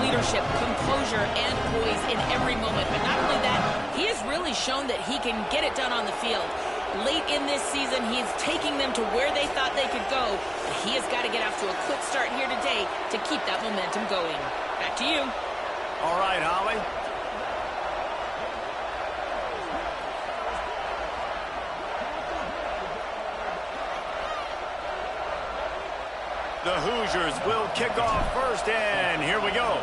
leadership, composure, and poise in every moment. But not only that, he has really shown that he can get it done on the field. Late in this season, he's taking them to where they thought they could go. But he has got to get off to a quick start here today to keep that momentum going. Back to you. All right, Holly. The Hoosiers will kick off first, and here we go.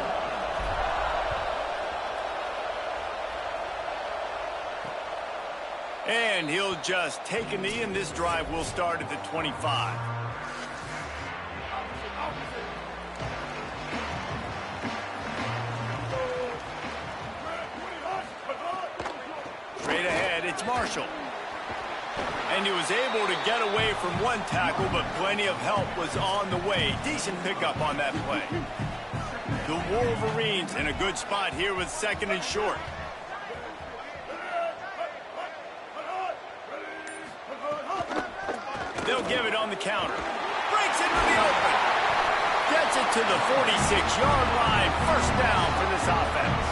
And he'll just take a knee, and this drive will start at the 25. Straight ahead, it's Marshall. And he was able to get away from one tackle, but plenty of help was on the way. Decent pickup on that play. The Wolverines in a good spot here with second and short. They'll give it on the counter. Breaks into the open. Gets it to the 46-yard line. First down for this offense.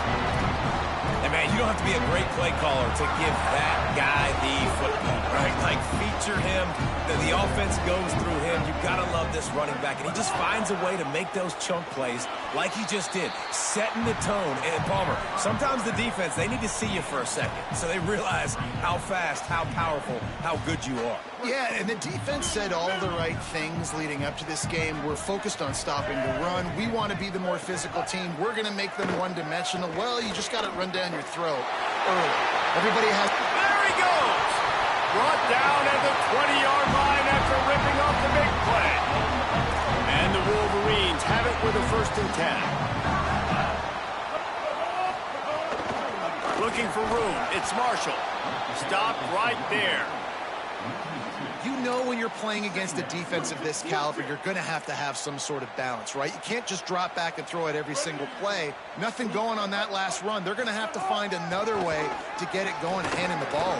And, man, you don't have to be a great play caller to give that guy the football, right? Like, feature him. The offense goes through him. You've got to love this running back. And he just finds a way to make those chunk plays like he just did, setting the tone. And, Palmer, sometimes the defense, they need to see you for a second so they realize how fast, how powerful, how good you are. Yeah, and the defense said all the right things leading up to this game. We're focused on stopping the run. We want to be the more physical team. We're going to make them one-dimensional. Well, you just got to run down your throat early. Everybody has... There he goes! Brought down at the 20-yard line after ripping off the big play. And the Wolverines have it with a 1st and 10. Looking for room. It's Marshall. Stopped right there. You know when you're playing against a defense of this caliber, you're going to have some sort of balance, right? You can't just drop back and throw it every single play. Nothing going on that last run. They're going to have to find another way to get it going, handing the ball.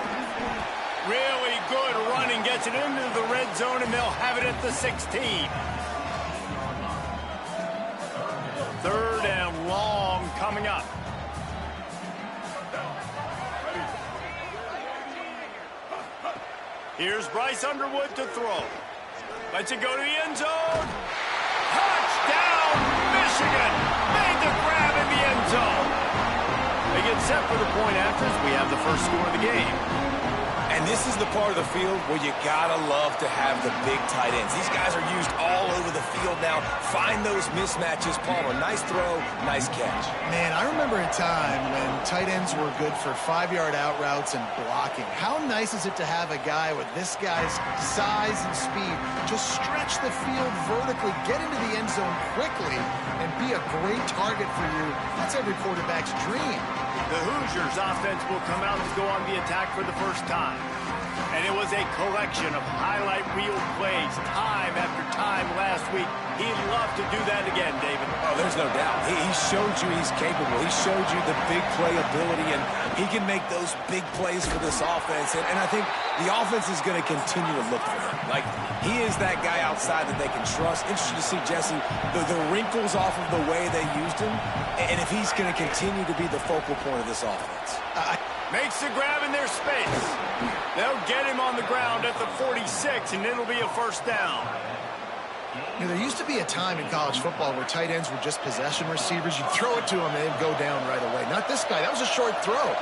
Really good running. Gets it into the red zone, and they'll have it at the 16. 3rd and long coming up. Here's Bryce Underwood to throw. Lets it go to the end zone. Touchdown, Michigan! Made the grab in the end zone. They get set for the point after as we have the first score of the game. And this is the part of the field where you gotta love to have the big tight ends. These guys are used all over the field now. Find those mismatches. Palmer, nice throw, nice catch. Man, I remember a time when tight ends were good for 5-yard out routes and blocking. How nice is it to have a guy with this guy's size and speed just stretch the field vertically, get into the end zone quickly, and be a great target for you? That's every quarterback's dream. The Hoosiers offense will come out to go on the attack for the first time. And it was a collection of highlight reel plays time after time last week. He'd love to do that again, David. Oh, there's no doubt. He showed you he's capable. He showed you the big play ability, and he can make those big plays for this offense. And I think the offense is going to continue to look for him. Like, he is that guy outside that they can trust. Interesting to see, Jesse, the wrinkles off of the way they used him, and if he's going to continue to be the focal point of this offense. Makes the grab in their space. They'll get him on the ground at the 46, and it'll be a first down. You know, there used to be a time in college football where tight ends were just possession receivers. You'd throw it to them and they'd go down right away. Not this guy. That was a short throw.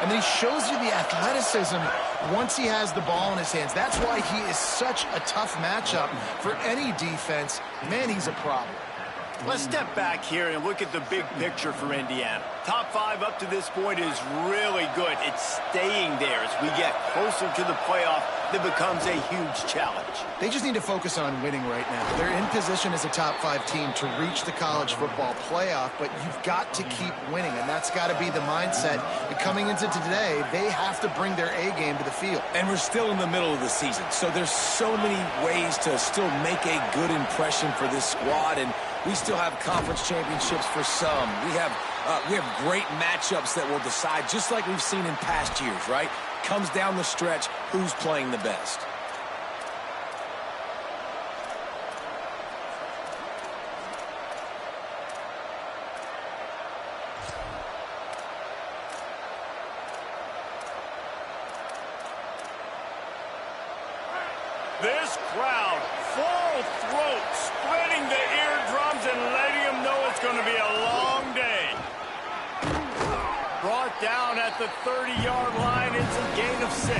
And then he shows you the athleticism once he has the ball in his hands. That's why he is such a tough matchup for any defense. Man, he's a problem. Let's step back here and look at the big picture for Indiana. Top 5 up to this point is really good. It's staying there as we get closer to the playoff. That becomes a huge challenge. They just need to focus on winning right now. They're in position as a top 5 team to reach the college football playoff, but you've got to keep winning, and that's got to be the mindset. And coming into today, they have to bring their A game to the field. And we're still in the middle of the season, so there's so many ways to still make a good impression for this squad, and we still have conference championships for some. We have great matchups that will decide, just like we've seen in past years, right? Comes down the stretch, who's playing the best. at the 30-yard line. It's a gain of 6.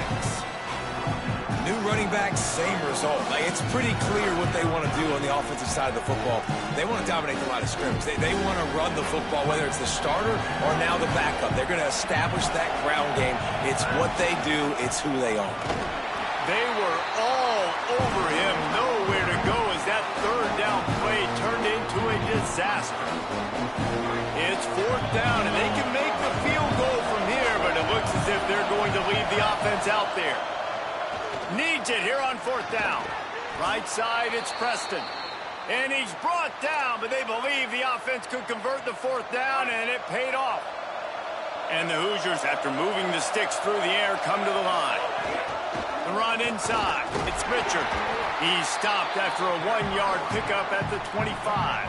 New running back, same result. It's pretty clear what they want to do on the offensive side of the football. They want to dominate the line of scrimmage. They want to run the football, whether it's the starter or now the backup. They're going to establish that ground game. It's what they do. It's who they are. They were all over him. Nowhere to go as that third down play turned into a disaster. It's 4th down, and they can make the field goal from here, but it looks as if they're going to leave the offense out there. Needs it here on 4th down. Right side, it's Preston. And he's brought down, but they believe the offense could convert the 4th down, and it paid off. And the Hoosiers, after moving the sticks through the air, come to the line. The run inside. It's Richard. He's stopped after a 1-yard pickup at the 25.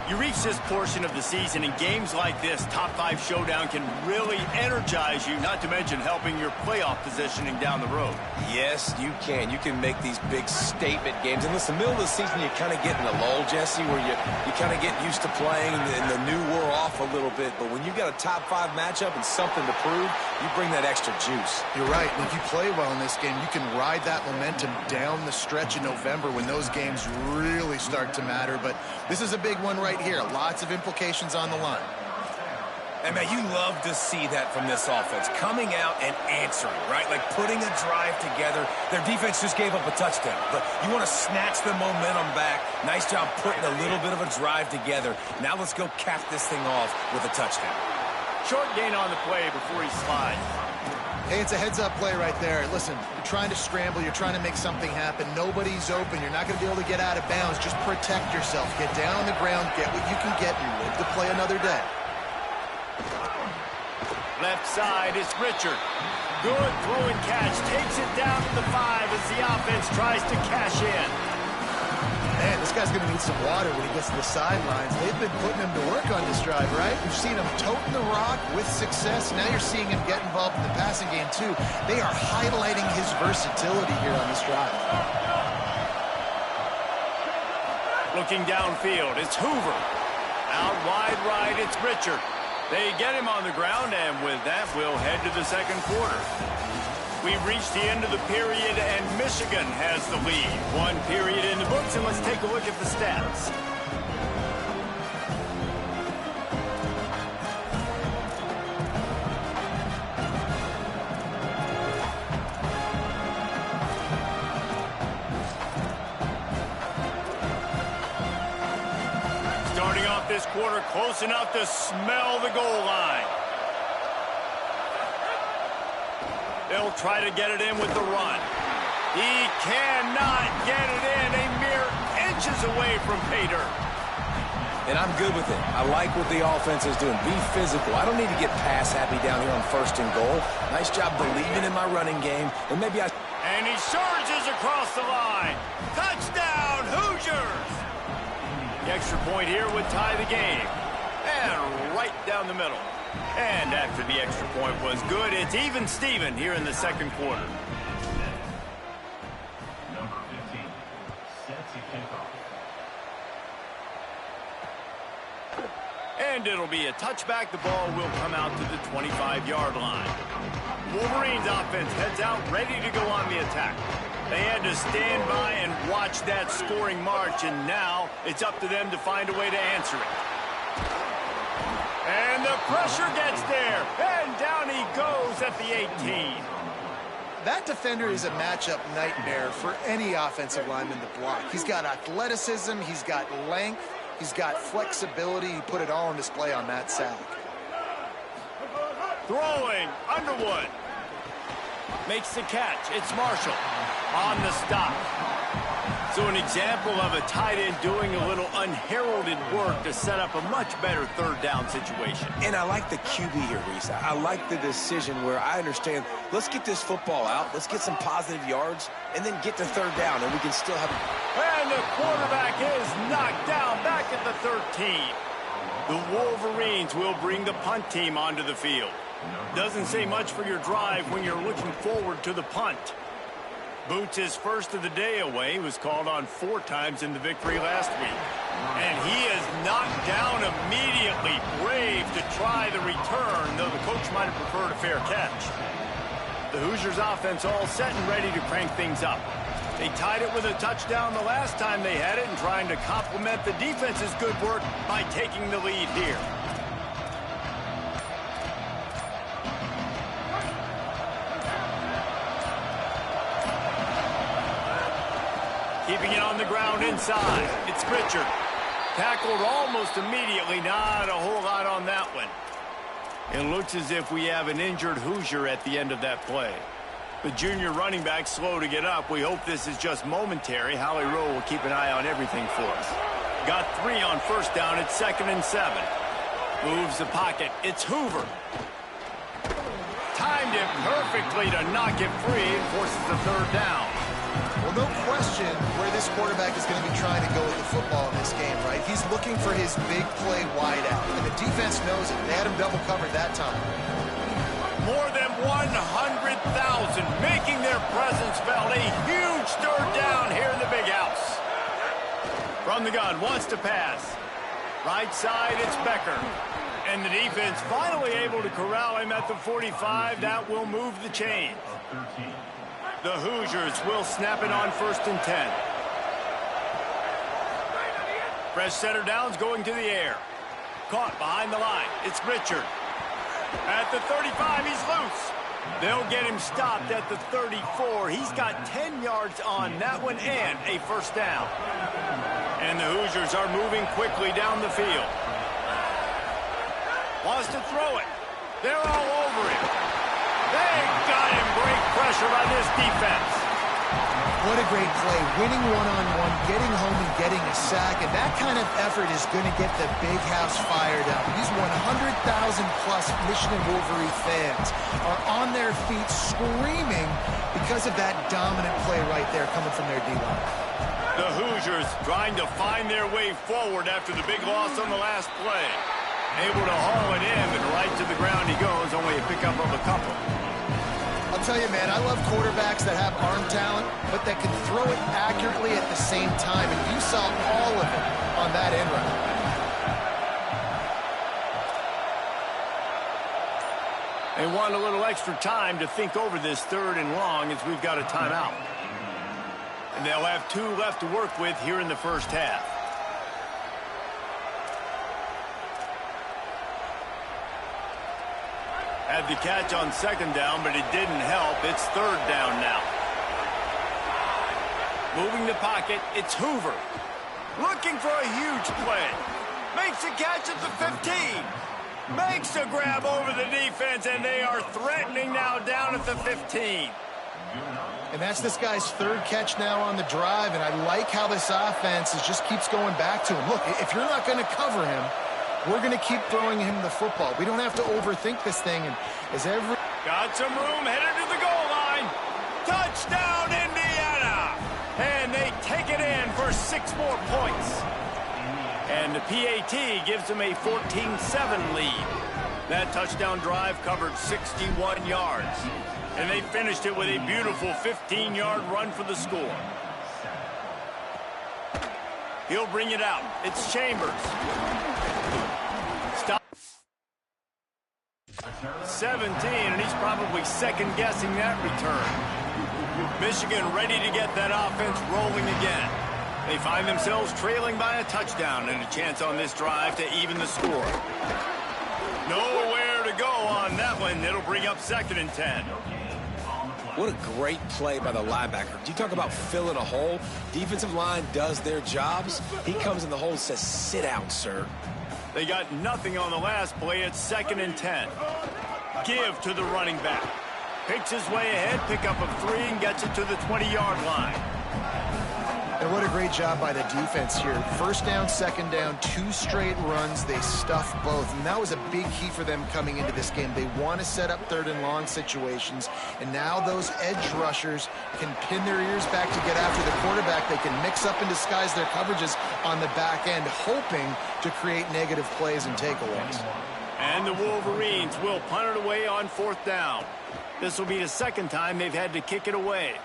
You reach this portion of the season, and games like this, top 5 showdown, can really energize you, not to mention helping your playoff positioning down the road. Yes, you can. You can make these big statement games. And listen, middle of the season, you kind of get in a lull, Jesse, where you kind of get used to playing, and the new wore off a little bit. But when you got a top 5 matchup and something to prove, you bring that extra juice. You're right. And if you play well in this game, you can ride that momentum down the stretch in November when those games really start to matter. But this is a big one right here. Lots of implications on the line. And, man, you love to see that from this offense, coming out and answering, right? Like putting a drive together. Their defense just gave up a touchdown, but you want to snatch the momentum back. Nice job putting a little bit of a drive together. Now let's go cap this thing off with a touchdown. Short gain on the play before he slides. Hey, it's a heads-up play right there. Listen, you're trying to scramble. You're trying to make something happen. Nobody's open. You're not going to be able to get out of bounds. Just protect yourself. Get down on the ground. Get what you can get and live to play another day. Left side is Richard. Good throw and catch. Takes it down to the 5 as the offense tries to cash in. Man, this guy's going to need some water when he gets to the sidelines. They've been putting him to work on this drive, right? We've seen him toting the rock with success. Now you're seeing him get involved in the passing game, too. They are highlighting his versatility here on this drive. Looking downfield, it's Hoover. Out wide right, it's Richard. They get him on the ground, and with that, we'll head to the second quarter. We've reached the end of the period, and Michigan has the lead. 1 period in the books, and let's take a look at the stats. Starting off this quarter, close enough to smell the goal line. They'll try to get it in with the run. He cannot get it in. A mere inches away from pay dirt. And I'm good with it. I like what the offense is doing. Be physical. I don't need to get pass happy down here on 1st and goal. Nice job believing in my running game. And maybe I... And he surges across the line. Touchdown, Hoosiers! The extra point here would tie the game. And right down the middle. And after the extra point was good, it's even Steven here in the second quarter. Number 15, set to kickoff. And it'll be a touchback. The ball will come out to the 25-yard line. Wolverines offense heads out, ready to go on the attack. They had to stand by and watch that scoring march, and now it's up to them to find a way to answer it. And the pressure gets there, and down he goes at the 18. That defender is a matchup nightmare for any offensive lineman to block. He's got athleticism, he's got length, he's got flexibility. He put it all on display on that sack. Throwing, Underwood. Makes the catch. It's Marshall on the stop. So an example of a tight end doing a little unheralded work to set up a much better third down situation. And I like the QB here, Reese. I like the decision where I understand, let's get this football out, let's get some positive yards, and then get to third down, and we can still have... And the quarterback is knocked down back at the 13. The Wolverines will bring the punt team onto the field. Doesn't say much for your drive when you're looking forward to the punt. Boots his first of the day away. He was called on 4 times in the victory last week. And he is knocked down immediately. Brave to try the return, though the coach might have preferred a fair catch. The Hoosiers offense all set and ready to crank things up. They tied it with a touchdown the last time they had it and trying to complement the defense's good work by taking the lead here. Keeping it on the ground inside. It's Richard. Tackled almost immediately. Not a whole lot on that one. It looks as if we have an injured Hoosier at the end of that play. The junior running back slow to get up. We hope this is just momentary. Howie Rowe will keep an eye on everything for us. Got 3 on first down. It's 2nd and 7. Moves the pocket. It's Hoover. Timed it perfectly to knock it free and forces the 3rd down. Well, no question where this quarterback is going to be trying to go with the football in this game, right? He's looking for his big play wide out, and the defense knows it. They had him double covered that time. More than 100,000 making their presence felt. A huge 3rd down here in the big house. From the gun, wants to pass. Right side, it's Becker. And the defense finally able to corral him at the 45. That will move the chain. The Hoosiers will snap it on 1st and 10. Fresh center downs going to the air. Caught behind the line. It's Richard. At the 35, he's loose. They'll get him stopped at the 34. He's got 10 yards on that one and a 1st down. And the Hoosiers are moving quickly down the field. Wants to throw it. They're all over him. They got him. Great pressure on this defense. What a great play. Winning one-on-one, getting home and getting a sack. And that kind of effort is going to get the big house fired up. These 100,000-plus Michigan Wolverine fans are on their feet screaming because of that dominant play right there coming from their D-line. The Hoosiers trying to find their way forward after the big loss on the last play. Able to haul it in, but right to the ground he goes, only a pickup of a couple. I'll tell you, man, I love quarterbacks that have arm talent, but that can throw it accurately at the same time, and you saw all of it on that end run. They want a little extra time to think over this 3rd and long as we've got a timeout. And they'll have 2 left to work with here in the first half. Had the catch on 2nd down, but it didn't help. It's 3rd down now. Moving the pocket, it's Hoover. Looking for a huge play. Makes the catch at the 15. Makes a grab over the defense, and they are threatening now down at the 15. And that's this guy's 3rd catch now on the drive, and I like how this offense just keeps going back to him. Look, if you're not going to cover him, we're going to keep throwing him the football. We don't have to overthink this thing. And as every... Got some room, headed to the goal line. Touchdown, Indiana! And they take it in for 6 more points. And the PAT gives them a 14-7 lead. That touchdown drive covered 61 yards. And they finished it with a beautiful 15-yard run for the score. He'll bring it out. It's Chambers. Stop. 17, and he's probably second-guessing that return. Michigan ready to get that offense rolling again. They find themselves trailing by a touchdown and a chance on this drive to even the score. Nowhere to go on that one. It'll bring up 2nd and 10. What a great play by the linebacker. Do you talk about filling a hole? Defensive line does their jobs. He comes in the hole and says, sit down, sir. They got nothing on the last play. It's 2nd and 10. Give to the running back. Picks his way ahead, pickup of 3, and gets it to the 20-yard line. And what a great job by the defense here. 1st down, 2nd down, 2 straight runs. They stuffed both. And that was a big key for them coming into this game. They want to set up 3rd and long situations. And now those edge rushers can pin their ears back to get after the quarterback. They can mix up and disguise their coverages on the back end, hoping to create negative plays and takeaways. And the Wolverines will punt it away on 4th down. This will be the 2nd time they've had to kick it away.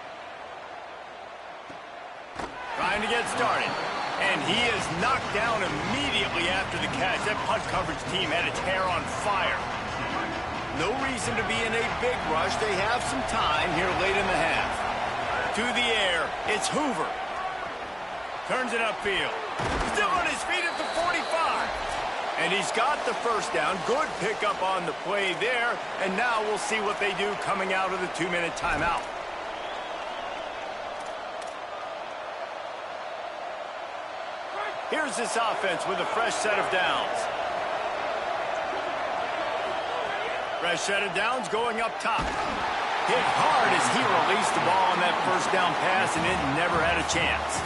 Trying to get started. And he is knocked down immediately after the catch. That punt coverage team had its hair on fire. No reason to be in a big rush. They have some time here late in the half. To the air, it's Hoover. Turns it upfield. Still on his feet at the 45. And he's got the first down. Good pickup on the play there. And now we'll see what they do coming out of the 2-minute timeout. Here's this offense with a fresh set of downs. Fresh set of downs going up top. Hit hard as he released the ball on that first down pass, and it never had a chance.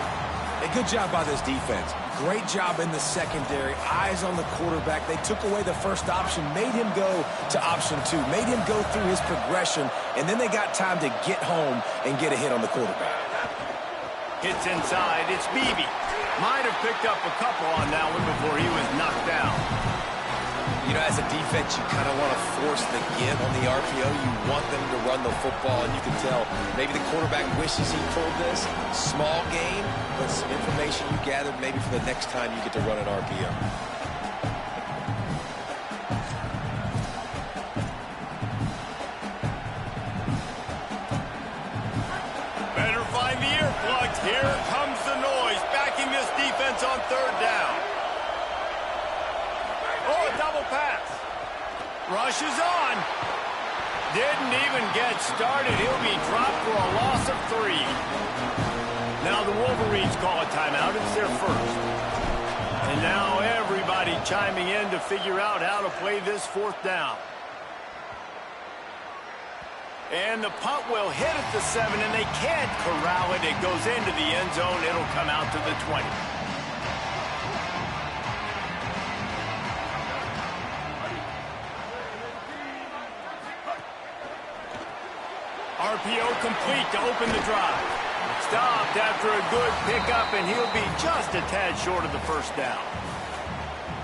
A good job by this defense. Great job in the secondary. Eyes on the quarterback. They took away the first option, made him go to option 2, made him go through his progression, and then they got time to get home and get a hit on the quarterback. Hits inside. It's Beebe. Might have picked up a couple on that one before he was knocked down. You know, as a defense, you kind of want to force the give on the RPO. You want them to run the football, and you can tell maybe the quarterback wishes he pulled this. Small gain, but some information you gathered maybe for the next time you get to run an RPO. Better find the earplugs. Here comes the noise, backing this defense on third down. Oh, a double pass. Rush is on. Didn't even get started. He'll be dropped for a loss of 3. Now the Wolverines call a timeout. It's their first. And now everybody chiming in to figure out how to play this fourth down. And the punt will hit at the 7, and they can't corral it. It goes into the end zone. It'll come out to the 20. RPO complete to open the drive. Stopped after a good pickup, and he'll be just a tad short of the first down.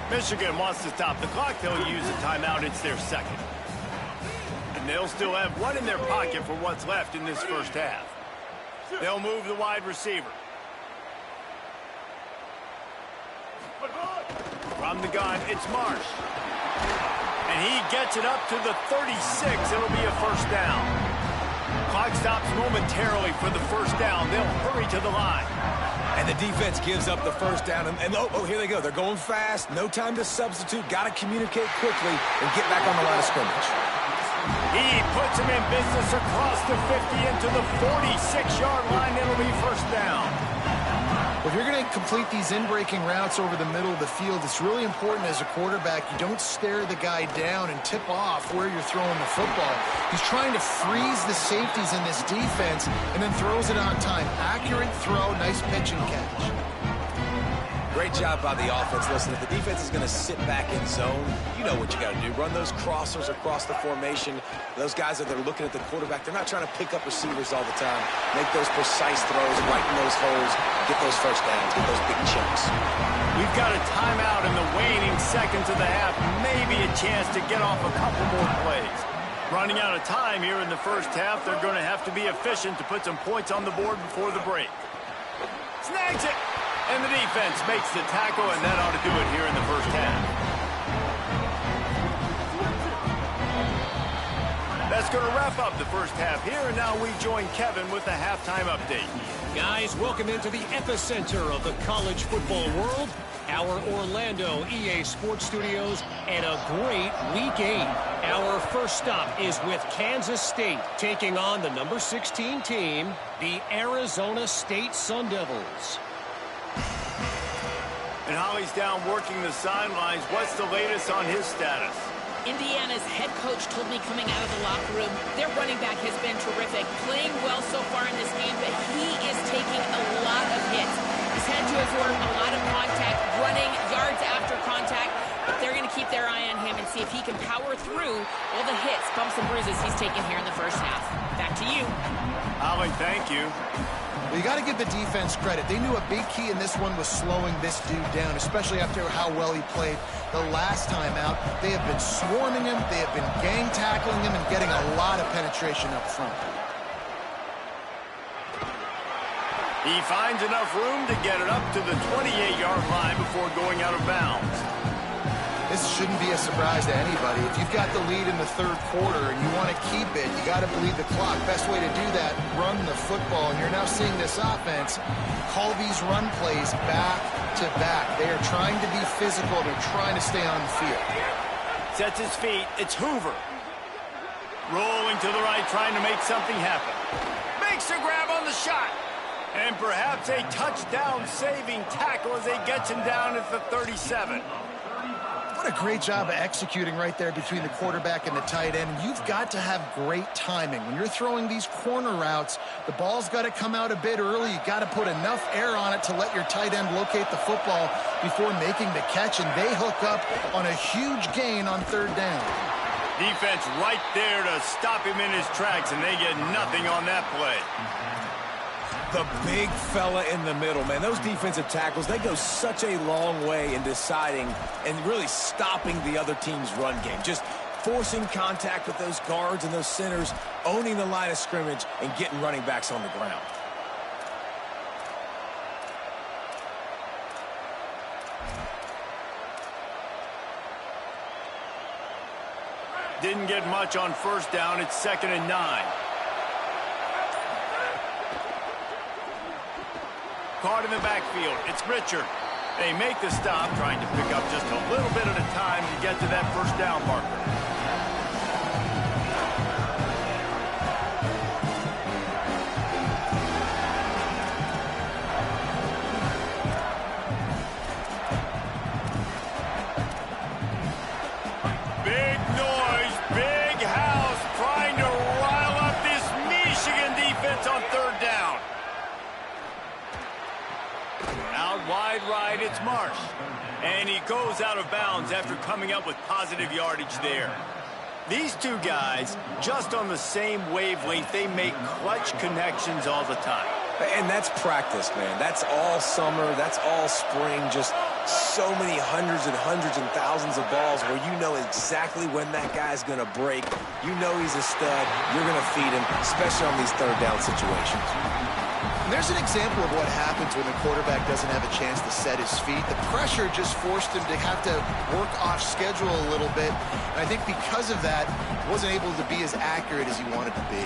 Michigan wants to stop the clock. They'll use a timeout. It's their second. And they'll still have one in their pocket for what's left in this first half. They'll move the wide receiver. From the gun, it's Marsh. And he gets it up to the 36. It'll be a first down. Clock stops momentarily for the first down. They'll hurry to the line. And the defense gives up the first down. And oh, here they go. They're going fast. No time to substitute. Got to communicate quickly and get back on the line of scrimmage. He puts him in business across the 50 into the 46-yard line. It'll be first down. If you're going to complete these in-breaking routes over the middle of the field, it's really important as a quarterback you don't stare the guy down and tip off where you're throwing the football. He's trying to freeze the safeties in this defense and then throws it on time. Accurate throw, nice pitch and catch. Great job by the offense. Listen, if the defense is going to sit back in zone, you know what you got to do. Run those crossers across the formation. Those guys that are looking at the quarterback, they're not trying to pick up receivers all the time. Make those precise throws, right in those holes, get those first downs, get those big chunks. We've got a timeout in the waning seconds of the half. Maybe a chance to get off a couple more plays. Running out of time here in the first half. They're going to have to be efficient to put some points on the board before the break. Snags it. And the defense makes the tackle, and that ought to do it here in the first half. That's going to wrap up the first half here, and now we join Kevin with the halftime update. Guys, welcome into the epicenter of the college football world, our Orlando EA Sports Studios, and a great Week 8. Our first stop is with Kansas State, taking on the number 16 team, the Arizona State Sun Devils. And Holly's down working the sidelines. What's the latest on his status? Indiana's head coach told me coming out of the locker room, their running back has been terrific, playing well so far in this game, but he is taking a lot of hits. He's had to absorb a lot of contact, running yards after contact, but they're going to keep their eye on him and see if he can power through all the hits, bumps, and bruises he's taken here in the first half. Back to you. Holly, thank you. Well, you got to give the defense credit. They knew a big key in this one was slowing this dude down, especially after how well he played the last time out. They have been swarming him. They have been gang tackling him and getting a lot of penetration up front. He finds enough room to get it up to the 28-yard line before going out of bounds. This shouldn't be a surprise to anybody. If you've got the lead in the third quarter and you want to keep it, you got to bleed the clock. Best way to do that, run the football. And you're now seeing this offense call these run plays back to back. They are trying to be physical. They're trying to stay on the field. Sets his feet. It's Hoover. Rolling to the right, trying to make something happen. Makes a grab on the shot. And perhaps a touchdown-saving tackle as he gets him down at the 37. What a great job of executing right there between the quarterback and the tight end. You've got to have great timing. When you're throwing these corner routes, the ball's got to come out a bit early. You've got to put enough air on it to let your tight end locate the football before making the catch, and they hook up on a huge gain on third down. Defense right there to stop him in his tracks, and they get nothing on that play. The big fella in the middle, man. Those defensive tackles, they go such a long way in deciding and really stopping the other team's run game. Just forcing contact with those guards and those centers, owning the line of scrimmage, and getting running backs on the ground. Didn't get much on first down. It's 2nd and 9. Caught in the backfield. It's Richard. They make the stop, trying to pick up just a little bit at a time to get to that first down marker. Big noise, big house, trying to rile up this Michigan defense on third down. Out wide right, it's Marsh. And he goes out of bounds after coming up with positive yardage there. These two guys, just on the same wavelength, they make clutch connections all the time. And that's practice, man. That's all summer. That's all spring. Just so many hundreds and thousands of balls where you know exactly when that guy's going to break. You know he's a stud. You're going to feed him, especially on these third down situations. And there's an example of what happens when the quarterback doesn't have a chance to set his feet. The pressure just forced him to have to work off schedule a little bit. And I think because of that, he wasn't able to be as accurate as he wanted to be.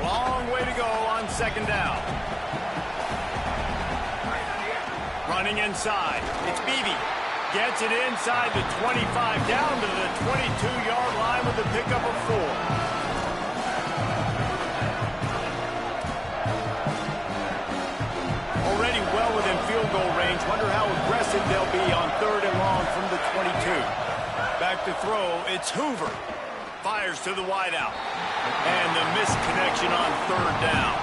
Long way to go on 2nd down. Running inside. It's Beebe. Gets it inside the 25, down to the 22-yard line with a pickup of 4. Already well within field goal range. Wonder how aggressive they'll be on 3rd and long from the 22. Back to throw. It's Hoover. Fires to the wideout. And the missed connection on 3rd down.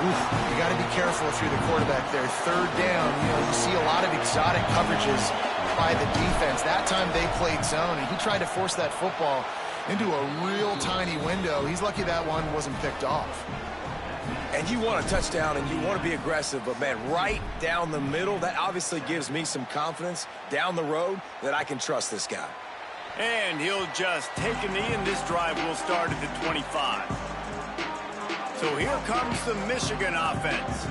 Oof, you got to be careful if you're the quarterback there. 3rd down, you see a lot of exotic coverages by the defense. That time they played zone, and he tried to force that football into a real tiny window. He's lucky that one wasn't picked off. And you want a touchdown and you want to be aggressive, but, man, right down the middle, that obviously gives me some confidence down the road that I can trust this guy. And he'll just take a knee, and this drive will start at the 25. So here comes the Michigan offense.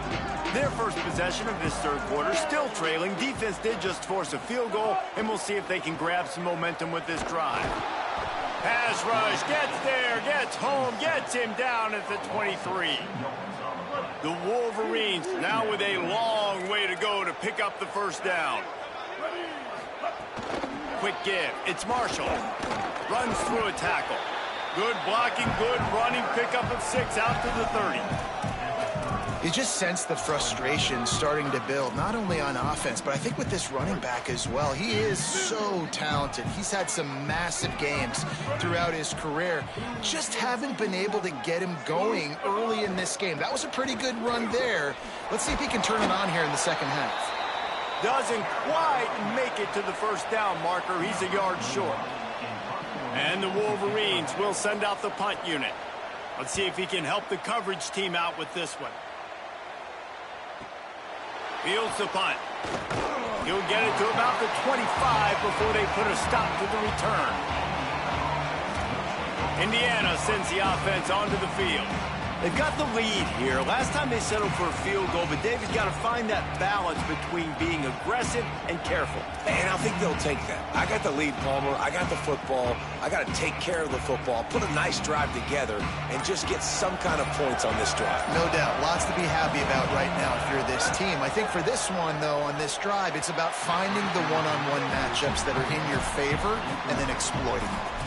Their first possession of this third quarter, still trailing. Defense did just force a field goal, and we'll see if they can grab some momentum with this drive. Pass rush, gets there, gets home, gets him down at the 23. The Wolverines now with a long way to go to pick up the first down. Quick give, it's Marshall. Runs through a tackle. Good blocking, good running, pickup of 6 out to the 30. You just sense the frustration starting to build, not only on offense, but I think with this running back as well. He is so talented. He's had some massive games throughout his career. Just haven't been able to get him going early in this game. That was a pretty good run there. Let's see if he can turn it on here in the second half. Doesn't quite make it to the first down marker. He's a yard short. And the Wolverines will send out the punt unit. Let's see if he can help the coverage team out with this one. Fields the punt. He'll get it to about the 25 before they put a stop to the return. Indiana sends the offense onto the field. They've got the lead here. Last time they settled for a field goal, but David's got to find that balance between being aggressive and careful. And I think they'll take that. I got the lead, Palmer. I got the football. I got to take care of the football, put a nice drive together, and just get some kind of points on this drive. No doubt. Lots to be happy about right now if you're this team. I think for this one, though, on this drive, it's about finding the one-on-one matchups that are in your favor and then exploiting them.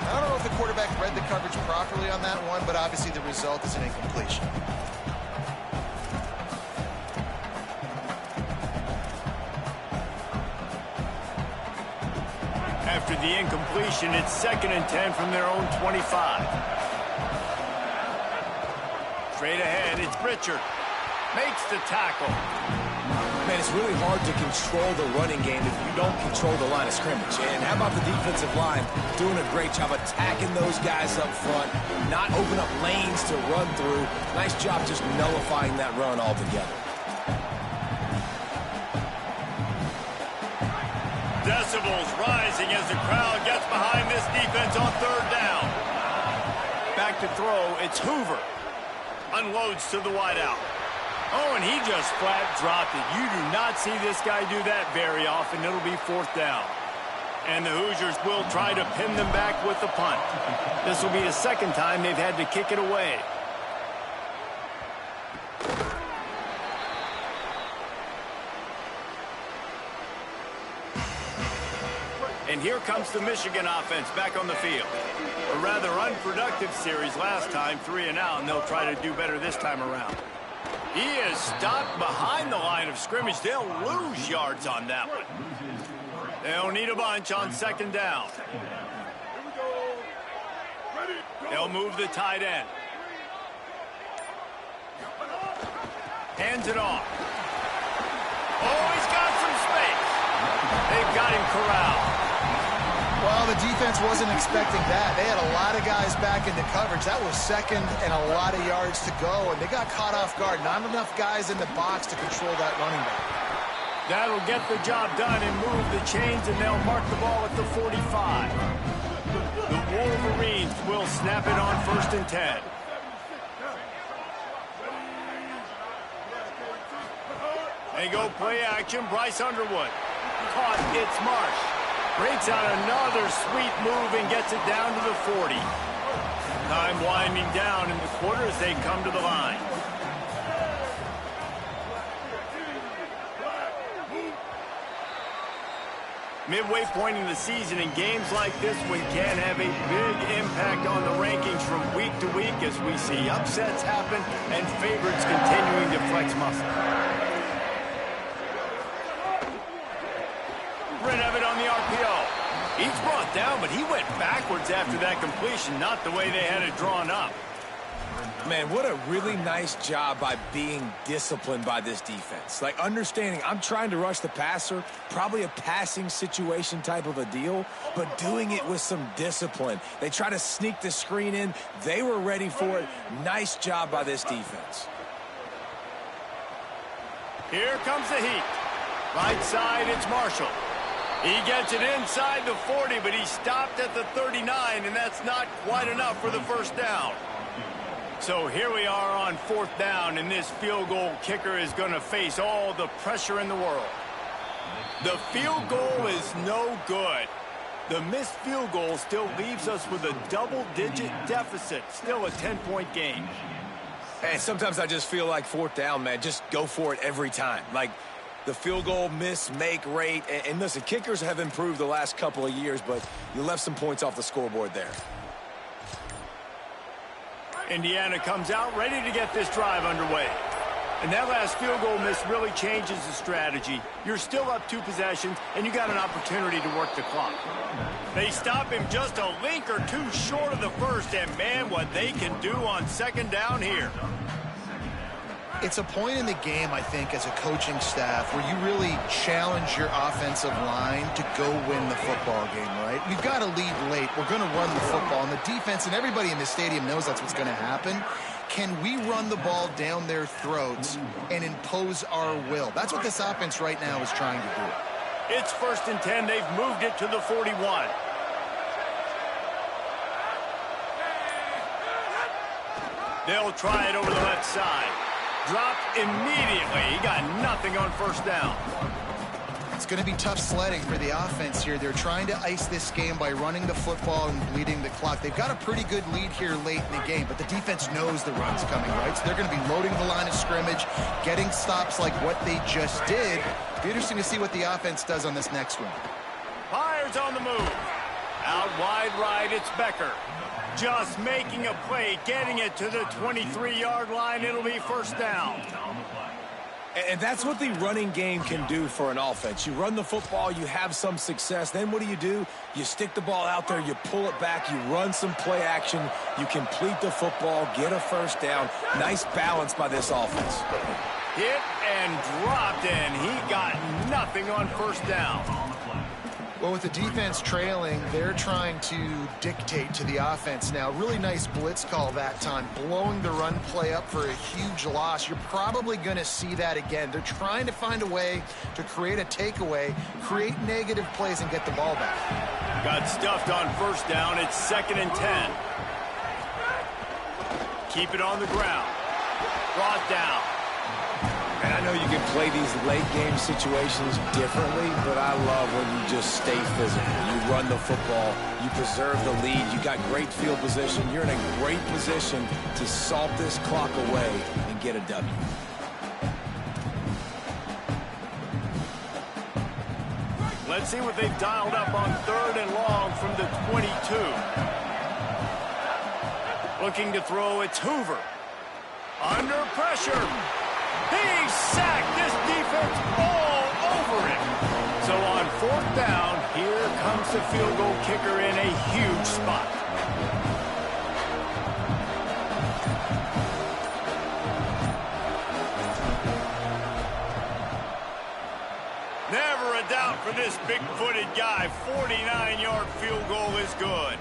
I don't know if the quarterback read the coverage properly on that one, but obviously the result is an incompletion. After the incompletion, it's 2nd and 10 from their own 25. Straight ahead, it's Pritchard. Makes the tackle. Man, it's really hard to control the running game if you don't control the line of scrimmage. And how about the defensive line doing a great job attacking those guys up front, not open up lanes to run through. Nice job just nullifying that run altogether. Decibels rising as the crowd gets behind this defense on 3rd down. Back to throw, it's Hoover. Unloads to the wideout. Oh, and he just flat dropped it. You do not see this guy do that very often. It'll be 4th down. And the Hoosiers will try to pin them back with the punt. This will be the 2nd time they've had to kick it away. And here comes the Michigan offense back on the field. A rather unproductive series last time, 3 and out, and they'll try to do better this time around. He is stopped behind the line of scrimmage. They'll lose yards on that one. They'll need a bunch on 2nd down. They'll move the tight end. Hands it off. Oh, he's got some space. They've got him corralled. Well, the defense wasn't expecting that. They had a lot of guys back into coverage. That was 2nd and a lot of yards to go, and they got caught off guard. Not enough guys in the box to control that running back. That'll get the job done and move the chains, and they'll mark the ball at the 45. The Wolverines will snap it on 1st and 10. They go play action. Bryce Underwood. Caught. It's Marsh. Breaks out another sweet move and gets it down to the 40. Time winding down in the quarter as they come to the line. Midway point in the season, and games like this one can have a big impact on the rankings from week to week as we see upsets happen and favorites continuing to flex muscle. Brent Evitt on the RPO. He's brought down, but he went backwards after that completion, not the way they had it drawn up. Man, what a really nice job by being disciplined by this defense. Like, understanding I'm trying to rush the passer, probably a passing situation type of a deal, but doing it with some discipline. They try to sneak the screen in. They were ready for it. Nice job by this defense. Here comes the heat. Right side, it's Marshall. He gets it inside the 40, but he stopped at the 39, and that's not quite enough for the 1st down. So here we are on 4th down, and this field goal kicker is going to face all the pressure in the world. The field goal is no good. The missed field goal still leaves us with a double-digit deficit, still a 10-point game. Hey, sometimes I just feel like 4th down, man, just go for it every time. Like, the field goal miss-make rate. And listen, kickers have improved the last couple of years, but you left some points off the scoreboard there. Indiana comes out ready to get this drive underway. And that last field goal miss really changes the strategy. You're still up 2 possessions, and you got an opportunity to work the clock. They stop him just a link or 2 short of the 1st, and man, what they can do on 2nd down here. It's a point in the game, I think, as a coaching staff where you really challenge your offensive line to go win the football game, right? We've got to lead late. We're going to run the football, and the defense and everybody in the stadium knows that's what's going to happen. Can we run the ball down their throats and impose our will? That's what this offense right now is trying to do. It's 1st and 10. They've moved it to the 41. They'll try it over the left side. Dropped immediately. He got nothing on first down. It's going to be tough sledding for the offense here. They're trying to ice this game by running the football and bleeding the clock. They've got a pretty good lead here late in the game, but the defense knows the run's coming, right? So they're going to be loading the line of scrimmage, getting stops like what they just did. Be interesting to see what the offense does on this next one. Myers on the move. Out wide right, it's Becker. Just making a play, getting it to the 23-yard line. It'll be first down. And that's what the running game can do for an offense. You run the football, you have some success. Then what do? You stick the ball out there, you pull it back, you run some play action, you complete the football, get a first down. Nice balance by this offense. Hit and dropped, and he got nothing on first down. Well, with the defense trailing, they're trying to dictate to the offense now. Really nice blitz call that time, blowing the run play up for a huge loss. You're probably going to see that again. They're trying to find a way to create a takeaway, create negative plays, and get the ball back. Got stuffed on first down. It's 2nd and 10. Keep it on the ground. Brought down. And I know you can play these late-game situations differently, but I love when you just stay physical. You run the football, you preserve the lead, you got great field position. You're in a great position to salt this clock away and get a W. Let's see what they've dialed up on 3rd and long from the 22. Looking to throw, it's Hoover. Under pressure. He sacked this defense all over him. So on 4th down, here comes the field goal kicker in a huge spot. Never a doubt for this big-footed guy. 49-yard field goal is good.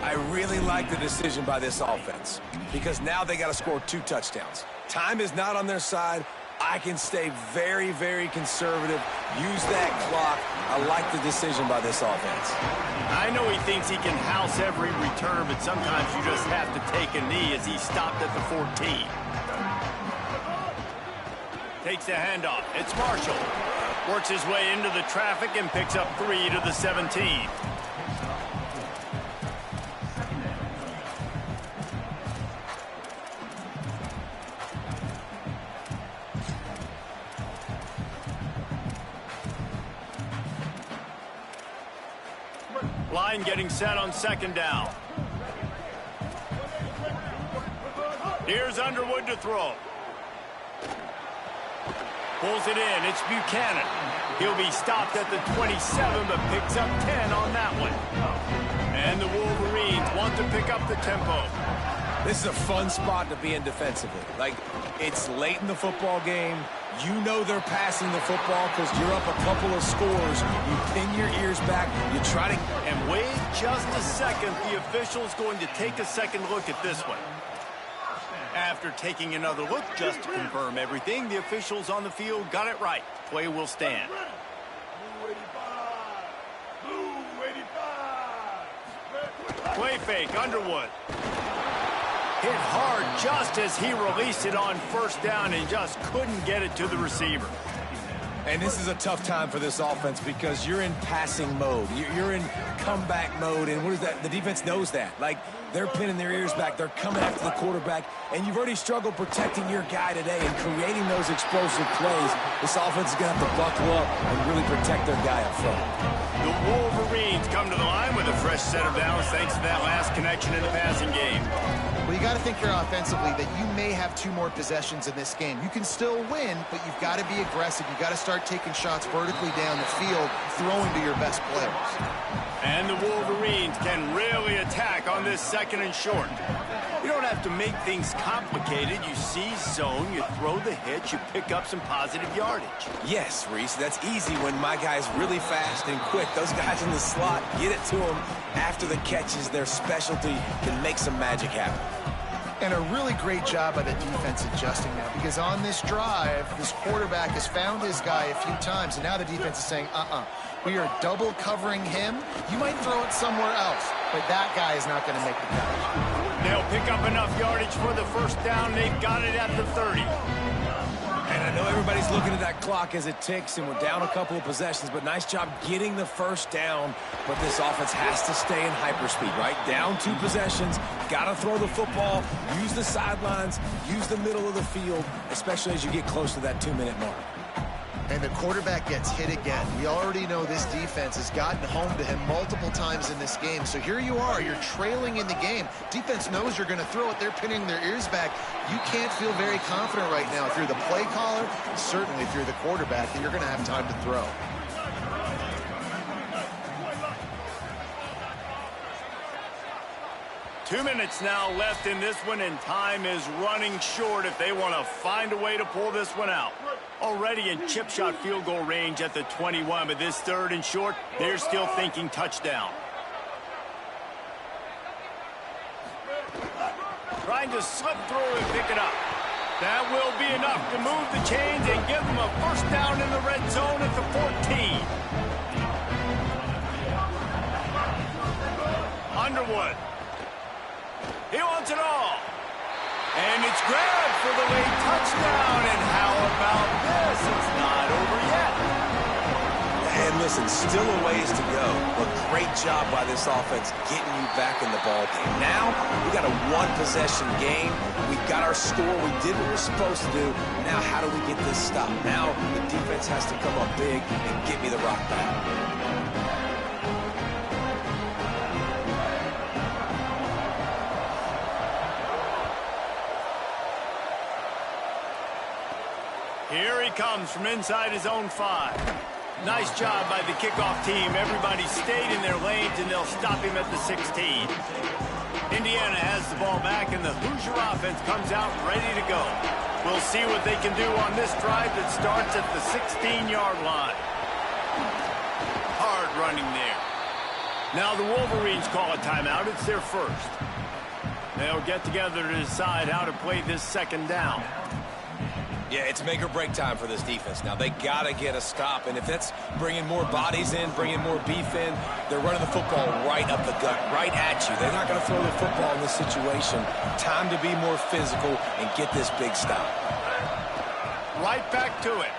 I really like the decision by this offense because now they got to score 2 touchdowns. Time is not on their side. I can stay very, very conservative. Use that clock. I like the decision by this offense. I know he thinks he can house every return, but sometimes you just have to take a knee as he stopped at the 14. Takes the handoff. It's Marshall. Works his way into the traffic and picks up 3 to the 17. Line getting set on 2nd down. Here's Underwood to throw. Pulls it in. It's Buchanan. He'll be stopped at the 27, but picks up 10 on that one. And the Wolverines want to pick up the tempo. This is a fun spot to be in defensively. Like, it's late in the football game. You know they're passing the football because you're up a couple of scores. You pin your ears back. You try to... And wait just a second. The official's going to take a second look at this one. After taking another look just to confirm everything, the officials on the field got it right. Play will stand. Play fake, Underwood. Hit hard just as he released it on first down and just couldn't get it to the receiver. And this is a tough time for this offense because you're in passing mode. You're in comeback mode, and what is that? The defense knows that. Like, they're pinning their ears back. They're coming after the quarterback, and you've already struggled protecting your guy today and creating those explosive plays. This offense is going to have to buckle up and really protect their guy up front. The Wolverines come to the line with a fresh set of downs thanks to that last connection in the passing game. Well, you got to think here offensively that you may have 2 more possessions in this game. You can still win, but you've got to be aggressive. You've got to start taking shots vertically down the field, throwing to your best players. And the Wolverines can really attack on this 2nd and short. You don't have to make things complicated. You see zone, you throw the hitch, you pick up some positive yardage. Yes, Reese, that's easy when my guy's really fast and quick. Those guys in the slot, get it to them after the catches. Their specialty can make some magic happen. And a really great job by the defense adjusting now, because on this drive, this quarterback has found his guy a few times, and now the defense is saying, we are double covering him. You might throw it somewhere else, but that guy is not going to make the catch. They'll pick up enough yardage for the first down. They've got it at the 30. And I know everybody's looking at that clock as it ticks, and we're down a couple of possessions, but nice job getting the first down. But this offense has to stay in hyperspeed, right? Down 2 possessions, got to throw the football, use the sidelines, use the middle of the field, especially as you get close to that 2-minute mark. And the quarterback gets hit again. We already know this defense has gotten home to him multiple times in this game. So here you are, you're trailing in the game. Defense knows you're going to throw it. They're pinning their ears back. You can't feel very confident right now if you're the play caller, certainly if you're the quarterback, that you're going to have time to throw. Two minutes now left in this one, and time is running short if they want to find a way to pull this one out. Already in chip shot field goal range at the 21, but this 3rd and short, they're still thinking touchdown. Trying to slip through and pick it up. That will be enough to move the chains and give them a first down in the red zone at the 14. Underwood. He wants it all. And it's grabbed for the late touchdown. And how about this? It's not over yet. And listen, still a ways to go, but great job by this offense getting you back in the ball game. Now, we got a 1-possession game. We got our score. We did what we're supposed to do. Now, how do we get this stopped? Now, the defense has to come up big and get me the rock back. Here he comes from inside his own 5. Nice job by the kickoff team. Everybody stayed in their lanes, and they'll stop him at the 16. Indiana has the ball back, and the Hoosier offense comes out ready to go. We'll see what they can do on this drive that starts at the 16-yard line. Hard running there. Now the Wolverines call a timeout. It's their first. They'll get together to decide how to play this second down. Yeah, it's make or break time for this defense. Now, they got to get a stop, and if that's bringing more bodies in, bringing more beef in, they're running the football right up the gut, right at you. They're not going to throw the football in this situation. Time to be more physical and get this big stop. Right back to it.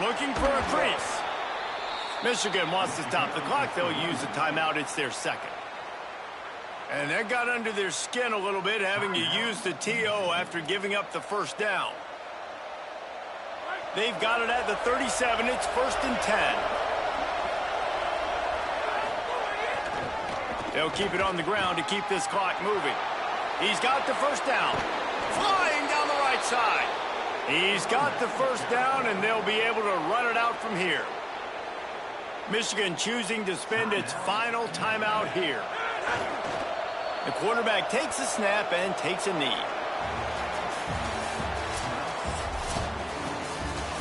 Looking for a crease. Michigan wants to stop the clock. They'll use a timeout. It's their second. And that got under their skin a little bit, having to use the TO after giving up the first down. They've got it at the 37. It's 1st and 10. They'll keep it on the ground to keep this clock moving. He's got the first down. Flying down the right side. He's got the first down, and they'll be able to run it out from here. Michigan choosing to spend its final timeout here. The quarterback takes a snap and takes a knee.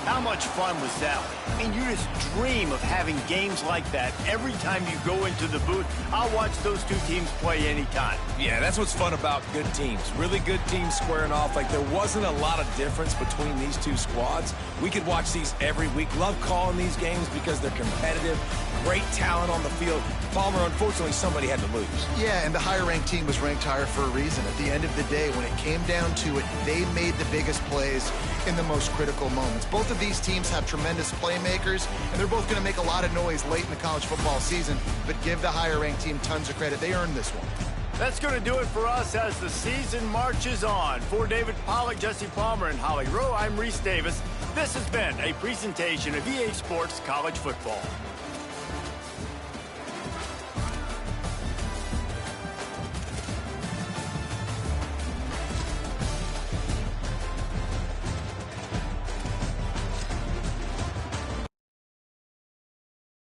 How much fun was that? I mean, you just dream of having games like that every time you go into the booth. I'll watch those two teams play anytime. Yeah, that's what's fun about good teams. Really good teams squaring off. Like, there wasn't a lot of difference between these two squads. We could watch these every week. Love calling these games because they're competitive. Great talent on the field. Palmer, unfortunately, somebody had to lose. Yeah, and the higher-ranked team was ranked higher for a reason. At the end of the day, when it came down to it, they made the biggest plays in the most critical moments. Both of these teams have tremendous playmakers, and they're both going to make a lot of noise late in the college football season, but give the higher-ranked team tons of credit. They earned this one. That's going to do it for us as the season marches on. For David Pollack, Jesse Palmer, and Holly Rowe, I'm Reese Davis. This has been a presentation of EA Sports College Football.